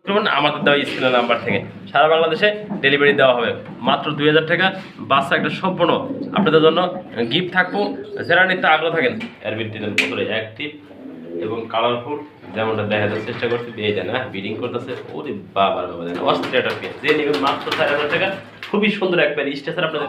আমাদের দেওয়া স্ক্রিনের নাম্বার থেকে সারা বাংলাদেশে ডেলিভারি দেওয়া হবে মাত্র 2000 টাকা। বাচ্চা একটা সম্পূর্ণ আপনাদের জন্য গিফট থাকবো। যারা নিতে আগ্রহ থাকেন এর ভিত্তিতে ভিতরে অ্যাক্টিভ এবং কালারফুল যেমনটা দেখা যাচ্ছে চেষ্টা করতে দিয়ে দেন। হ্যাঁ, বিডিং করতেছে। ওরে বাবা বাবা, দেন অস্ট্রেলিয়াটা পেয়ে যে নেবেন মাত্র 4000 টাকা। খুবই সুন্দর একবার স্টেশন আপনাদের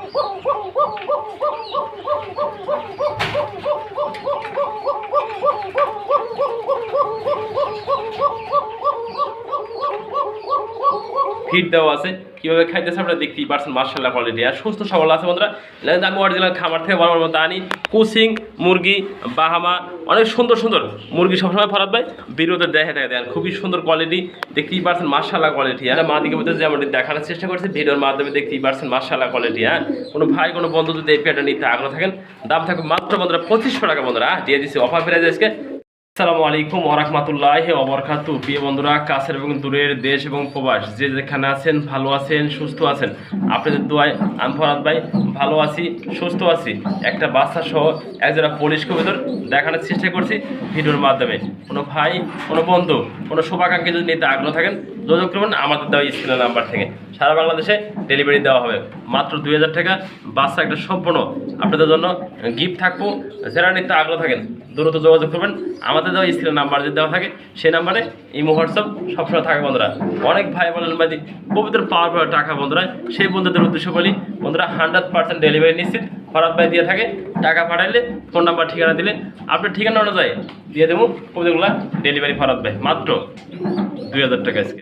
ফিট দেওয়া আছে। কিভাবে খাইতেছে আপনারা দেখতেই পারছেন। মার্শাল্লাহ কোয়ালিটি আর সুস্থ সবল আছে বন্ধুরা। আমি অরিজিনাল খামার থেকে বরাবর মতো আনি কুসিং মুরগি, বাহামা, অনেক সুন্দর সুন্দর মুরগি সবসময় ফরাত ভাই ভিডিওতে দেখে দেন। খুবই সুন্দর কোয়ালিটি দেখতেই পারছেন। মার্শাল্লাহ কোয়ালিটি আর মা দিকে বলতে যেমনটি দেখানোর চেষ্টা করছি ভিডিওর মাধ্যমে দেখতেই পারছেন। মার্শাল্লাহ কোয়ালিটি। হ্যাঁ, কোনো ভাই কোনো বন্ধু যদি এই পেয়ারটা নিতে আগ্রহ থাকেন দাম থাকবে মাত্র বন্ধুরা 2500 টাকা। বন্ধুরা দিয়ে দিচ্ছি অফার প্রাইস আজকে। আসসালামু আলাইকুম ওয়া রাহমাতুল্লাহি ওয়া বারাকাতুহু। প্রিয় বন্ধুরা, কাছের এবং দূরের দেশ এবং প্রবাস যে যেখানে আছেন ভালো আছেন সুস্থ আছেন, আপনাদের দোয়ায় আমি ফরাদ ভাই ভালো আছি সুস্থ আছি। একটা বাচ্চা সহ একজোড়া পুলিশ কবুতর দেখানোর চেষ্টা করছি ভিডিওর মাধ্যমে। কোনো ভাই কোনো বন্ধু কোনো শুভাকাঙ্ক্ষী যদি নিতে আগ্রহ থাকেন যোগাযোগ করবেন আমাদের দেওয়া স্ক্রিনের নাম্বার থেকে। সারা বাংলাদেশে ডেলিভারি দেওয়া হবে মাত্র 2000 টাকা। বাচ্চা একটা সম্পূর্ণ আপনাদের জন্য গিফট থাকবো। যারা নিতে আগ্রহ থাকেন দ্রুত যোগাযোগ করবেন আমাদের দেওয়া স্ক্রিনের নাম্বার যদি দেওয়া থাকে সেই নাম্বারে ইমো হোয়াটসঅ্যাপ সবসময় থাকে বন্ধুরা। অনেক ভাই বলেন ভাই কবুতর পাওয়ার পর টাকা বন্ধুরা, সেই বন্ধুদের উদ্দেশ্য বলি বন্ধুরা 100% ডেলিভারি নিশ্চিত ফরাদ ভাই দিয়ে থাকে। টাকা পাঠাইলে ফোন নাম্বার ঠিকানা দিলে আপনার ঠিকানা অনুযায়ী দিয়ে দেবো কবুতরগুলো ডেলিভারি ফরাদ ভাই মাত্র 2000 টাকা আজকে।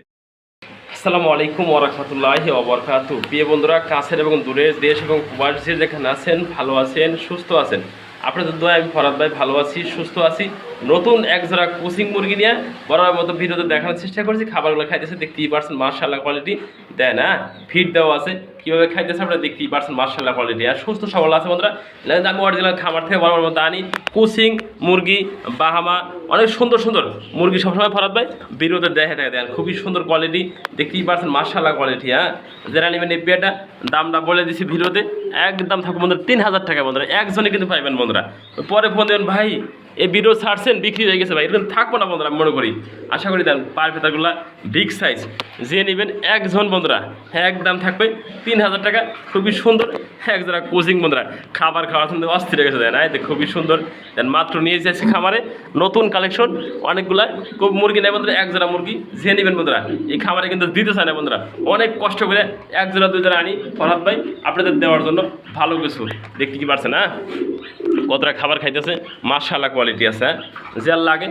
আসসালামু আলাইকুম ওয়া রাহমাতুল্লাহি ওয়া বারাকাতুহু। প্রিয় বন্ধুরা, কাছের এবং দূরের দেশ এবং প্রবাসী যেখানে আছেন ভালো আছেন সুস্থ আছেন, আপনাদের দোয়ায় আমি ফরাদ ভাই ভালো আছি সুস্থ আছি। নতুন এক জোড়া কোচিং মুরগি নিয়ে বরাবর মতো ভিডিওতে দেখানোর চেষ্টা করছি। খাবারগুলো খাইতেছে দেখতেই পারছেন। মার্শাল্লাহ কোয়ালিটি দেয় না, ফিট দেওয়া আছে। কীভাবে খাইতেছে আপনারা দেখতেই পারছেন। মার্শাল্লাহ কোয়ালিটি আর সুস্থ সবল আছে বন্ধুরা। আমি অরিজিনাল খামার থেকে বরাবর মতো আনি কোচিং মুরগি, বাহামা, অনেক সুন্দর সুন্দর মুরগি সবসময় ফরাদ ভাই ভিডিওতে দেখে দেন। খুবই সুন্দর কোয়ালিটি দেখতেই পারছেন। মার্শাল্লাহ কোয়ালিটি। হ্যাঁ, যারা নেবেন এই পেয়ারটা দামটা বলে দিচ্ছি ভিডিওতে একদম থাকবে বন্ধুরা 3000 টাকা। বন্ধুরা একজনে কিন্তু পাইবেন বন্ধুরা। পরে ফোন দেবেন ভাই এই ভিডিও ছাড়ছেন বিক্রি হয়ে গেছে ভাই, এরকম থাকবো না বন্ধুরা। আমি মনে করি আশা করি দেন পার ফেতারগুলো বিগ সাইজ যে নেবেন একজন বন্ধুরা একদম থাকবে 3000 টাকা। খুবই সুন্দর একজোড়া কোচিং বন্ধুরা। খাবার খাওয়ার জন্য অস্থির হয়ে গেছে দেন। এই খুবই সুন্দর দেন। মাত্র নিয়ে যাচ্ছি খামারে নতুন কালেকশন অনেকগুলা মুরগি নেই বন্ধুরা। একজোড়া মুরগি যে নেবেন বন্ধুরা এই খামারে কিন্তু দিতে চায় না বন্ধুরা। অনেক কষ্ট করে একজোড়া দুজোড়া আনি ফরাদ ভাই আপনাদের দেওয়ার জন্য ভালো কিছু। দেখতে কি পারছেন না কতটা খাবার খাইতেছে। মার্শাল্লাহ কোয়ালিটি আছে। যার লাগে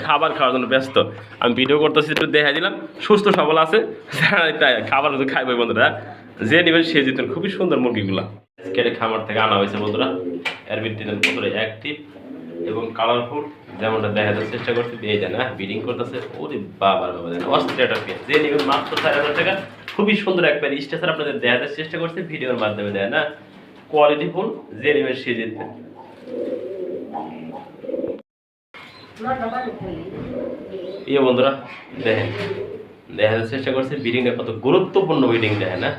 খাবার খাওয়ার জন্য ব্যস্ত। আমি ভিডিও করতেছি একটু দেখাই দিলাম। সুস্থ সবল আছে তাই খাবার খাইবে বন্ধুরা। যে নেবেন সে জিতেন। খুবই সুন্দর মুরগিগুলো কেটে খামার থেকে আনা হয়েছে বন্ধুরা। এর ভিত্তিতে ভিতরে অ্যাক্টিভ এবং কালারফুল যেমনটা দেখা যাচ্ছে চেষ্টা করতে দিয়ে দেন। হ্যাঁ, বিডিং করতেছে। ওরে বাবা বাবা, দেন অস্ট্রেলিয়াটা পেয়ে যে নেবেন মাত্র 4000 টাকা। খুবই সুন্দর একবার স্টেশন আপনাদের দেখাতে চেষ্টা করছে ভিডিওর মাধ্যমে দেয় না। কোয়ালিটি ফুল যে নেবেন সে জিতবেন। ইয়ে বন্ধুরা দেখেন দেখার চেষ্টা করছে বিডিংটা কত গুরুত্বপূর্ণ বিডিং দেখেন না।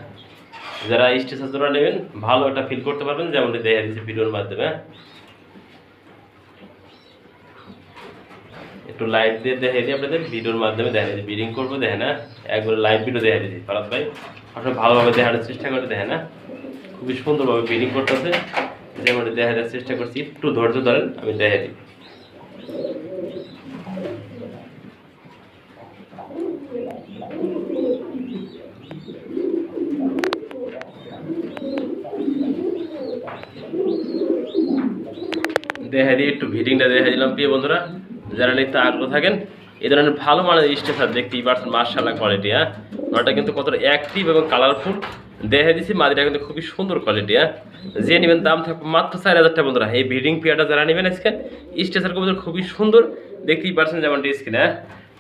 যারা স্টেশন জোড়া নেবেন ভালো একটা ফিল করতে পারবেন যেমনটি দেখা দিচ্ছে ভিডিওর মাধ্যমে। একটু লাইভ দিয়ে দেখা দিই আপনাদের ভিডিওর মাধ্যমে দেখা দিচ্ছি বিডিং করবো দেখে না। একবার লাইভ ভিডিও দেখা দিচ্ছি ফরাদ ভাই আসলে ভালোভাবে দেখানোর চেষ্টা করে দেখে না। খুবই সুন্দরভাবে বিডিং করতেছে যেমনটি দেখার চেষ্টা করছি। একটু ধৈর্য ধরেন আমি দেখা দিই। দেখা দিয়ে একটু ভিডিংটা দেখা দিলাম। প্রিয় বন্ধুরা, যারা নিতে আগ্রহ থাকেন এই ধরনের ভালো মানের স্টেশন দেখতেই পারছেন। মার্শাল্লাহ কোয়ালিটি। হ্যাঁ, ওটা কিন্তু কতটা অ্যাক্টিভ এবং কালারফুল দেখা দিচ্ছি। মাদিটা কিন্তু খুবই সুন্দর কোয়ালিটি। হ্যাঁ, যে নেবেন দাম থাকবে মাত্র 4000 টাকা বন্ধুরা। এই ভিডিং পেয়ারটা যারা নেবেন আজকে স্টেশন কবুতর খুবই সুন্দর দেখতেই পারছেন যেমনটি স্ক্রিনে। হ্যাঁ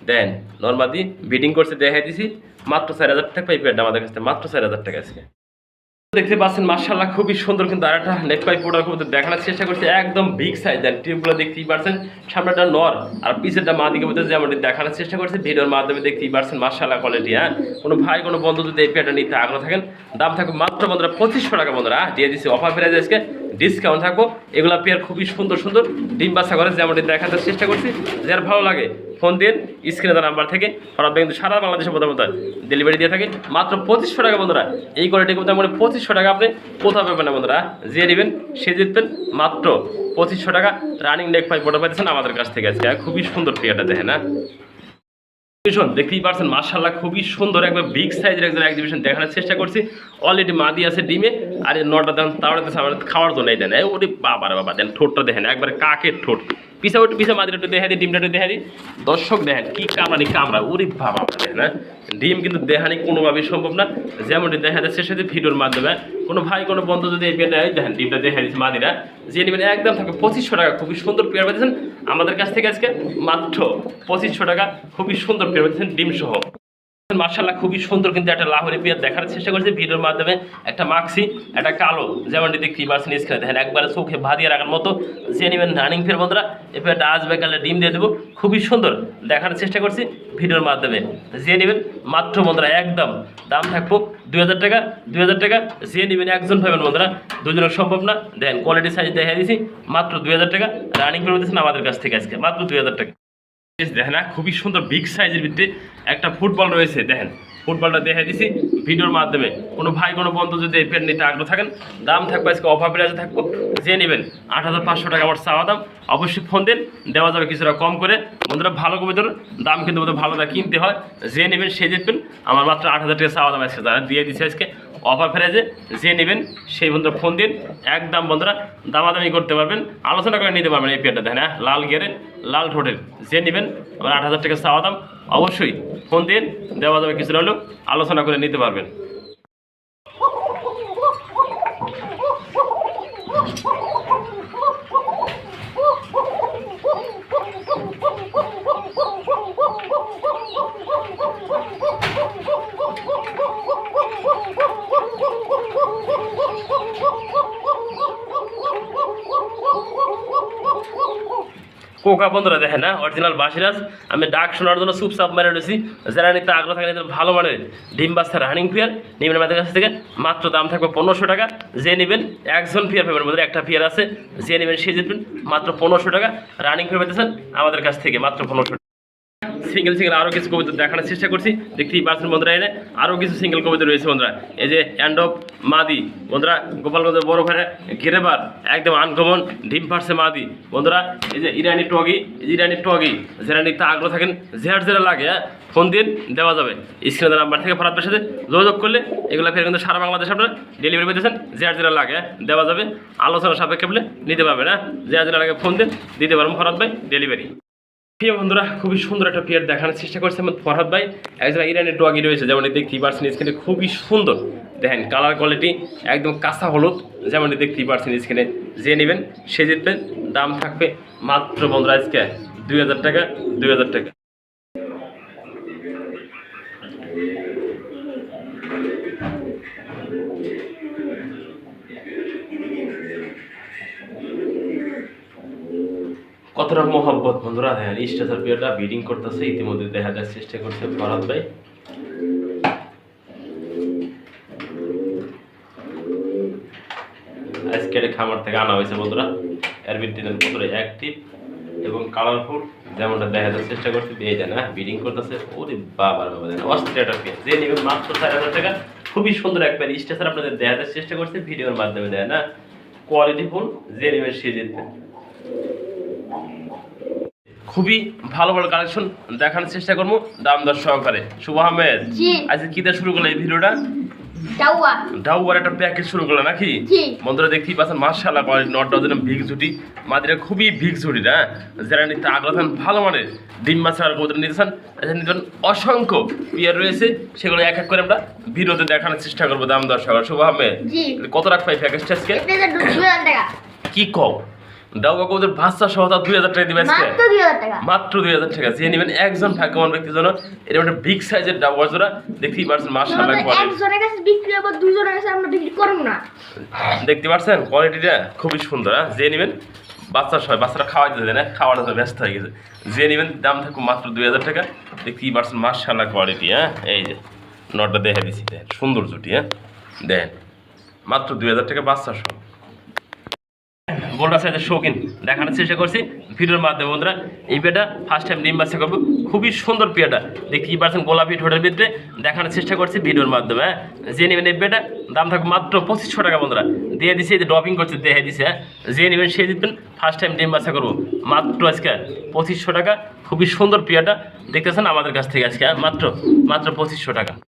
দেন নর্মালি ভিডিং করছে দেখা দিচ্ছি মাত্র 4000 টাকা। এই পেয়ারটা আমাদের কাছে মাত্র 4000 টাকা আজকে দেখতে পাচ্ছেন। মার্শাল্লাহ খুবই সুন্দর কিন্তু আর একটা নেক পাই পোড়া কবুতর দেখানোর চেষ্টা করছে একদম বিগ সাইজ। দেন টিপগুলো দেখতেই পারছেন। সামনেটা নর আর পিছেরটা মা দিকে বলতে যেমনটি দেখানোর চেষ্টা করছে ভিডিওর মাধ্যমে দেখতেই পারছেন। মার্শাল্লাহ কোয়ালিটি। হ্যাঁ, কোনো ভাই কোনো বন্ধু যদি এই পেয়ারটা নিতে আগ্রহ থাকেন দাম থাকবে মাত্র বন্ধুরা 2500 টাকা। বন্ধুরা দিয়ে দিচ্ছি অফার প্রাইস আজকে ডিসকাউন্ট থাকবো। এগুলো পেয়ার খুবই সুন্দর সুন্দর ডিম বাচ্চা করে, যেমনটি দেখাতে চেষ্টা করছি। যার ভালো লাগে ফোন দিন স্ক্রিনে দেওয়া নাম্বার থেকে। ওরা কিন্তু সারা বাংলাদেশে প্রথমত ডেলিভারি দিয়ে থাকে মাত্র 2500 টাকা বন্ধুরা। এই কোয়ালিটি মোটামুটি 2500 টাকা আপনি কোথাও পাবেন না বন্ধুরা। যে নেবেন সে জিতবেন মাত্র 2500 টাকা। রানিং নেক পাই ফটো পাইতেছেন আমাদের কাছ থেকে আজকে। খুবই সুন্দর পেয়ারটা দেখেন না, দেখতেই পারছেন মাশাআল্লাহ খুবই সুন্দর একবার বিগ সাইজের একজন এক্সিবিশন দেখানোর চেষ্টা করছি। অলরেডি মাদি আছে ডিমে, আর এই নটা দেন তাওড়াতে খাওয়ার জন্য দেন। ওরে বাবা রে বাবা, দেন ঠোঁটটা দেখেন একবার কাকের ঠোঁট। পিছা ওটা পিছা মাদিটা একটু দেখা দিই, ডিমটা একটু দেখা দিই। দর্শক দেখেন কি কামড়া, ওরে বাবা দেখেন না, ডিম কিন্তু দেখানি কোনোভাবেই সম্ভব না। যেমনটি দেখা যাচ্ছে সেটা ভিডিওর মাধ্যমে কোনো ভাই কোনো বন্ধু যদি এই পেয়ারটা দেখেন ডিমটা দেখা দিচ্ছে মাদিরা, যে নেবেন একদম থাকে 2500 টাকা। খুবই সুন্দর পেয়ার পেয়েছেন আমাদের কাছ থেকে আজকে মাত্র 2500 টাকা। খুবই সুন্দর পেয়ার পেয়েছেন ডিম সহ। মাশাআল্লাহ খুবই সুন্দর কিন্তু একটা লাহোরি পেয়ার দেখার চেষ্টা করছি ভিডিওর মাধ্যমে। একটা মাক্সি, একটা কালো, যেমনটি দেখতে পাচ্ছেন স্ক্রিনে দেখেন একবারে চোখে ভাদিয়ে রাখার মতো। যে নেবেন রানিং পেয়ার বন্ধুরা, এই পেয়ারটা আসবে কালে ডিম দিয়ে দেবো। খুবই সুন্দর দেখার চেষ্টা করছি ভিডিওর মাধ্যমে। যে নেবেন মাত্র বন্ধুরা একদম দাম থাকবো 2000 টাকা। 2000 টাকা যে নেবেন একজন পাবেন বন্ধুরা, দুজনের সম্ভব না। দেখেন কোয়ালিটি সাইজ দেখা দিয়েছি মাত্র 2000 টাকা। রানিং পেয়ার দিচ্ছেন আমাদের কাছ থেকে আজকে মাত্র 2000 টাকা। দেখেন না খুবই সুন্দর বিগ সাইজের ভিতরে একটা ফুটবল রয়েছে। দেখেন ফুটবলটা দেখে দিছি ভিডিওর মাধ্যমে। কোনো ভাই কোনো বন্ধু যদি এই পেন নিতে আগ্রহ থাকেন, দাম থাকবে আজকে অফার প্রাইসে থাকবো। যে নেবেন 8500 টাকা আমার চাওয়া দাম। অবশ্যই ফোন দিন, দেওয়া যাবে কিছুটা কম করে। বন্ধুরা ভালো কবিতার দাম কিন্তু ভালো দাম কিনতে হয়। যে নেবেন সে জিতবেন। আমার মাত্র 8000 টাকা চাওয়া দাম আজকে তারা দিয়ে দিচ্ছে আজকে অফার প্রাইসে। যে নেবেন সেই বন্ধুরা ফোন দিন, একদম বন্ধুরা দামাদামি করতে পারবেন, আলোচনা করে নিতে পারবেন। এই পেয়ারটা দেখেন হ্যাঁ, লাল গিয়ারের লাল ঠোঁটের। যে নেবেন আমার 8000 টাকা চাওয়া দাম। অবশ্যই ফোন দিন, দেওয়া যাবে কিছুটা হলেও আলোচনা করে নিতে পারবেন। কোকা বন্ধুরা দেখেন না অরিজিনাল বাসিরাজ। আমি ডাক শোনার জন্য চুপচাপ মেরে রয়েছি। যারা নিতে আগ্রহ থাকে ভালো মানের ডিম বাচ্চা রানিং পেয়ার নেবেন আমাদের কাছ থেকে। মাত্র দাম থাকবে 1500 টাকা। যে নেবেন একজন পেয়ার পাবেন বন্ধুরা, একটা পেয়ার আছে। যে নেবেন সে জিতবেন মাত্র 1500 টাকা। রানিং পেয়ার পেতেছেন আমাদের কাছ থেকে মাত্র 1500 টাকা। সিঙ্গেল আরও কিছু কবিতা দেখানোর চেষ্টা করছি। দেখতেই পাচ্ছেন বন্ধুরা এনে আরও কিছু সিঙ্গেল কবিতা রয়েছে বন্ধুরা। এই যে অ্যান্ডপ মাদি বন্ধুরা, গোপালগঞ্জের বড় ঘরে ঘিরেবার একদম আনকমন ডিম পারছে মাদি বন্ধুরা। এই যে ইরানি টগি যারা নিতে আগ্রহ থাকেন, যেটা লাগে হ্যাঁ ফোন দিন, দেওয়া যাবে স্ক্রিনের নাম্বার থেকে। ফরাদ ভাইয়ের সাথে যোগাযোগ করলে এগুলো ফের কিন্তু সারা বাংলাদেশে আপনারা ডেলিভারি পেতেছেন। যেটা লাগে দেওয়া যাবে, আলোচনা সাপেক্ষে বলে নিতে পারবে না। যেটা লাগে ফোন দিন, দিতে পারবো ফরাদ ভাই ডেলিভারি। প্রিয় বন্ধুরা খুবই সুন্দর একটা পেয়ার দেখানোর চেষ্টা করছে আমার ফরহাদ ভাই। একজন ইরানের ডগি রয়েছে, যেমন দেখতেই পাচ্ছেন স্ক্রিনে খুবই সুন্দর। দেখেন কালার কোয়ালিটি একদম কাঁচা হলুদ, যেমন দেখতেই পাচ্ছেন স্ক্রিনে। যে নেবেন সে জিতবেন। দাম থাকবে মাত্র বন্ধুরা আজকে 2000 টাকা। 2000 টাকা। কতটা মোহাব্বত বন্ধুরা। হ্যাঁ স্টেসার পেয়ারটা ব্রিডিং করতেছে ইতিমধ্যে দেখা যাওয়ার চেষ্টা করছে ফরহাদ ভাই। আজকে খামার থেকে আনা হয়েছে বন্ধুরা। এর ভিতরে বন্ধুরা অ্যাক্টিভ এবং কালারফুল, যেমনটা দেখা যাওয়ার চেষ্টা করছে। এই দেন হ্যাঁ ব্রিডিং করতেছে। ওরে বাবা বাবা, দেন অস্ট্রেলিয়াটা পেয়ার। যে নেবেন মাত্র 4000 টাকা। খুবই সুন্দর এক পেয়ার স্টেসার আপনাদের দেখা যাওয়ার চেষ্টা করছে ভিডিওর মাধ্যমে। দেয় না কোয়ালিটি ফুল। যে নেবেন সে জিতবে। খুবই ভালো ভালো কালেকশন দেখানোর চেষ্টা করবো দাম দর সহকারে। শুভ আহমেদ আজকে কি দিয়ে শুরু করলো এই ভিডিওটা? ডাউয়ার একটা প্যাকেজ শুরু করলো নাকি বন্ধুরা? দেখতেই পাচ্ছেন মাশাআল্লাহ নট ডজন ভিগ জুটি মাদিরা, খুবই ভিগ জুটি না। যারা নিতে আগ্রহ থাকেন ভালো মানের ডিম মাছ আর কবুতর নিতে চান, নিতেন অসংখ্য পেয়ার রয়েছে। সেগুলো এক এক করে আমরা ভিডিওতে দেখানোর চেষ্টা করবো দাম দর সহকারে। শুভ আহমেদ কত রাখ পাই প্যাকেজটা আজকে? কি কও ডাউয়া কবুতর বাচ্চা সহ 2000 টাকা দিবেন আজকে মাত্র 2000 টাকা। যে নেবেন একজন ভাগ্যবান ব্যক্তির জন্য। এটা একটা বিগ সাইজের ডাউয়া জোড়া। দেখতেই পাচ্ছেন মাশাআল্লাহ একজনের কাছে বিক্রি হবে, দুইজনের কাছে আমরা বিক্রি করব না। দেখতে পাচ্ছেন কোয়ালিটিটা খুবই সুন্দর। যে নেবেন বাচ্চা সহ, বাচ্চারা খাওয়াই দিতে না, খাওয়ার জন্য ব্যস্ত হয়ে গেছে। যে নেবেন দাম থাকবে মাত্র 2000 টাকা। দেখতেই পাচ্ছেন মাশাআল্লাহ কোয়ালিটি। হ্যাঁ এই যে নটটা দেখে দিচ্ছি, সুন্দর জুটি। হ্যাঁ দেন মাত্র 2000 টাকা বাচ্চা সহ। গোল্ডা সাইজের শৌখিন দেখানোর চেষ্টা করছি ভিডিওর মাধ্যমে বন্ধুরা। এই পেয়ারটা ফার্স্ট টাইম ডিম বাচ্চা করবো, খুবই সুন্দর পেয়ারটা দেখতে কি পারছেন, গোলাপি ঠোঁটের ভিতরে দেখানোর চেষ্টা করছি ভিডিওর মাধ্যমে। হ্যাঁ, যে নেবেন এই পেয়ারটা দাম থাকবে মাত্র 2500 টাকা বন্ধুরা, দিয়ে দিছি। এই যে ড্রপিং করছে দেখে দিছে। হ্যাঁ, যে নেবেন সে জিতবেন, ফার্স্ট টাইম ডিম বাচ্চা করবো মাত্র আজকে 2500 টাকা। খুবই সুন্দর পেয়ারটা দেখতেছেন আমাদের কাছ থেকে আজকে, মাত্র 2500 টাকা।